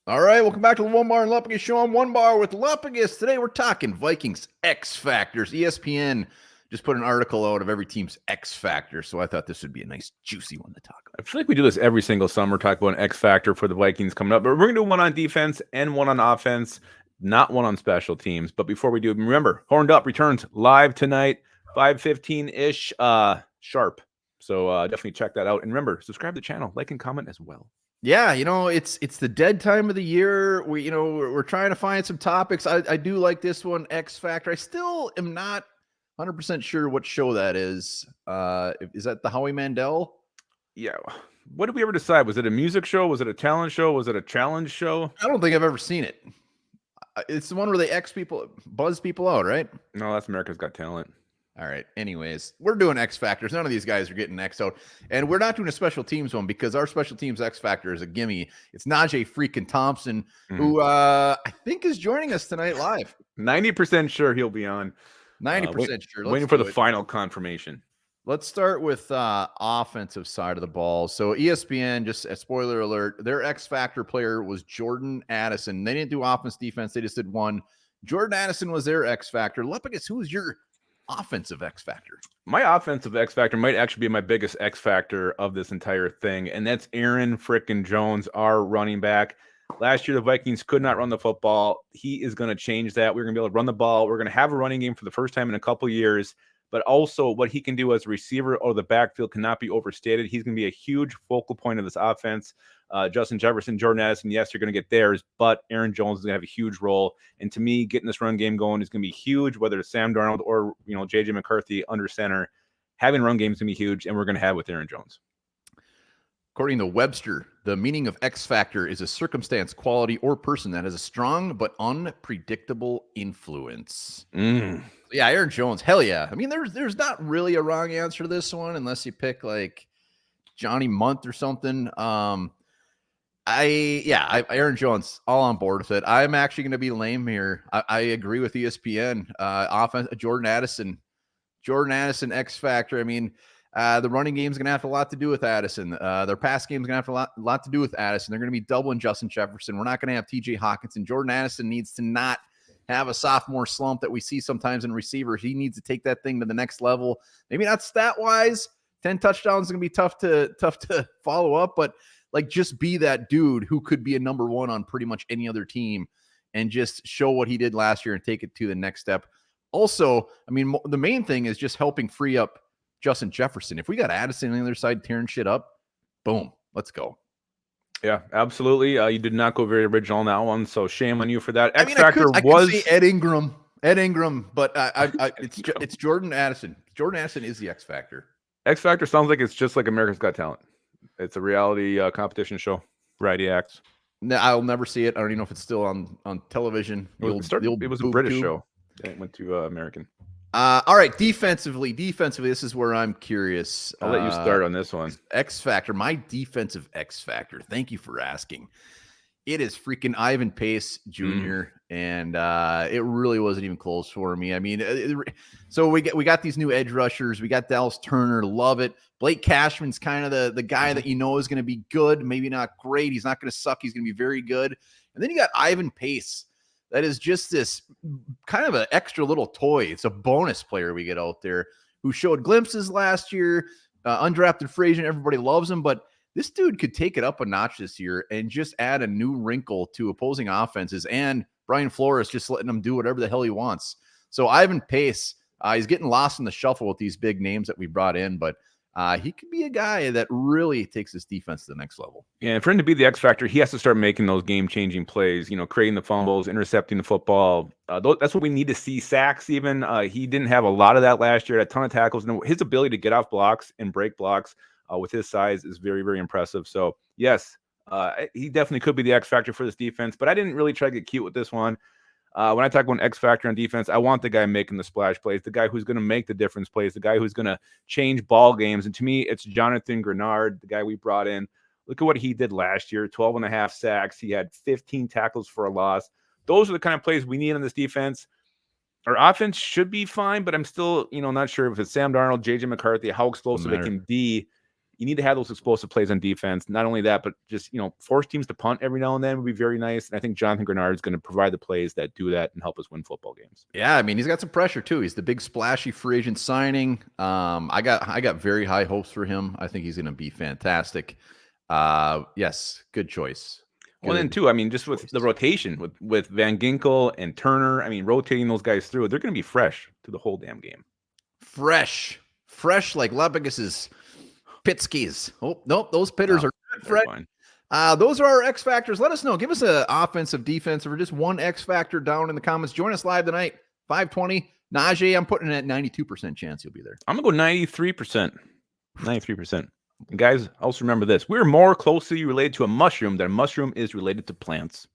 All right, welcome back to the Onebar and Lupagus show. I'm Onebar with Lupagus. Today we're talking Vikings X Factors. ESPN just put an article out of every team's X Factor, so I thought this would be a nice, juicy one to talk I about. feel like we do this every single summer, talk about an X factor for the Vikings coming up. But we're going to do one on defense and one on offense, not one on special teams. But before we do, remember, Horned Up returns live tonight, 5:15-ish sharp. So definitely check that out. And remember, subscribe to the channel, like and comment as well. Yeah, it's the dead time of the year. We're trying to find some topics. I do like this one, X Factor. I still am not 100% sure what show that is. Is that the Howie Mandel? Yeah. What did we ever decide? Was it a music show? Was it a talent show? Was it a challenge show? I don't think I've ever seen it. It's the one where they buzz people out, right? No, that's America's Got Talent. All right. Anyways, we're doing X Factors. None of these guys are getting X out. And we're not doing a special teams one because our special teams X Factor is a gimme. It's Najee freaking Thompson, who I think is joining us tonight live. 90% sure he'll be on. 90% sure. Waiting for the final confirmation. Let's start with offensive side of the ball. So ESPN, just a spoiler alert, their X Factor player was Jordan Addison. They didn't do offense, defense. They just did one. Jordan Addison was their X Factor. Lupagus, who was your offensive X Factor? My offensive X Factor might actually be my biggest X Factor of this entire thing, and that's Aaron frickin' Jones, our running back. Last year, the Vikings could not run the football. He is going to change that. We're going to be able to run the ball. We're going to have a running game for the first time in a couple years, but also what he can do as a receiver or the backfield cannot be overstated. He's going to be a huge focal point of this offense. Justin Jefferson, Jordan Addison, yes, you're going to get theirs, but Aaron Jones is going to have a huge role. And to me, getting this run game going is going to be huge, whether it's Sam Darnold or, J.J. McCarthy under center. Having run games is going to be huge, and we're going to have with Aaron Jones. According to Webster, the meaning of X factor is a circumstance, quality, or person that has a strong but unpredictable influence. Yeah, Aaron Jones, hell yeah. I mean, there's not really a wrong answer to this one unless you pick like Johnny Munt or something. Aaron Jones, all on board with it. I'm actually going to be lame here. I agree with ESPN. Offense, Jordan Addison, X factor. I mean, the running game is going to have a lot to do with Addison. Their pass game is going to have a lot to do with Addison. They're going to be doubling Justin Jefferson. We're not going to have TJ Hawkinson. Jordan Addison needs to not have a sophomore slump that we see sometimes in receivers. He needs to take that thing to the next level. Maybe not stat wise. 10 touchdowns is going to be tough to follow up, but like just be that dude who could be a number one on pretty much any other team and just show what he did last year and take it to the next step. Also, I mean, the main thing is just helping free up Justin Jefferson. If we got Addison on the other side tearing shit up, boom, let's go. Yeah, absolutely. You did not go very original on that one, so shame on you for that. I could say Ed Ingram, but it's Jordan Addison. Jordan Addison is the X Factor. X Factor sounds like it's just like America's Got Talent. It's a reality competition show, variety acts. No, I'll never see it. I don't even know if it's still on television. It was a British show. It went to American. All right, defensively, this is where I'm curious. I'll let you start on this one. X Factor, my defensive X Factor. Thank you for asking. It is freaking Ivan Pace Jr. And it really wasn't even close for me. I mean, so we got these new edge rushers. We got Dallas Turner, love it. Blake Cashman's kind of the guy that you know is going to be good, maybe not great. He's not going to suck. He's going to be very good. And then you got Ivan Pace. That is just this kind of an extra little toy. It's a bonus player we get out there who showed glimpses last year. Undrafted free agent. Everybody loves him, but this dude could take it up a notch this year and just add a new wrinkle to opposing offenses. And Brian Flores just letting him do whatever the hell he wants. So Ivan Pace, he's getting lost in the shuffle with these big names that we brought in, but he could be a guy that really takes his defense to the next level. Yeah, and for him to be the X Factor, he has to start making those game-changing plays, creating the fumbles, intercepting the football. That's what we need to see. Sacks even. He didn't have a lot of that last year, a ton of tackles. And his ability to get off blocks and break blocks with his size is very, very impressive. So, yes, he definitely could be the X Factor for this defense, but I didn't really try to get cute with this one. When I talk about an X Factor on defense, I want the guy making the splash plays, the guy who's going to make the difference plays, the guy who's going to change ball games. And to me, it's Jonathan Grenard, the guy we brought in. Look at what he did last year, 12.5 sacks. He had 15 tackles for a loss. Those are the kind of plays we need on this defense. Our offense should be fine, but I'm still, not sure if it's Sam Darnold, J.J. McCarthy, how explosive it can be. You need to have those explosive plays on defense. Not only that, but just, force teams to punt every now and then would be very nice. And I think Jonathan Grenard is going to provide the plays that do that and help us win football games. Yeah, I mean, he's got some pressure too. He's the big splashy free agent signing. I got very high hopes for him. I think he's going to be fantastic. Yes, good choice. Well, then too, I mean, just with the rotation with Van Ginkel and Turner, I mean, rotating those guys through, they're going to be fresh to the whole damn game. Fresh like Lupagus's pit skis. Oh, nope, those pitters are fresh. Those are our X factors. Let us know. Give us an offensive, defensive, or just one X factor down in the comments. Join us live tonight, 5:20. Najee, I'm putting it at 92% chance you'll be there. I'm going to go 93%. 93%. And guys, also remember this. We're more closely related to a mushroom than a mushroom is related to plants.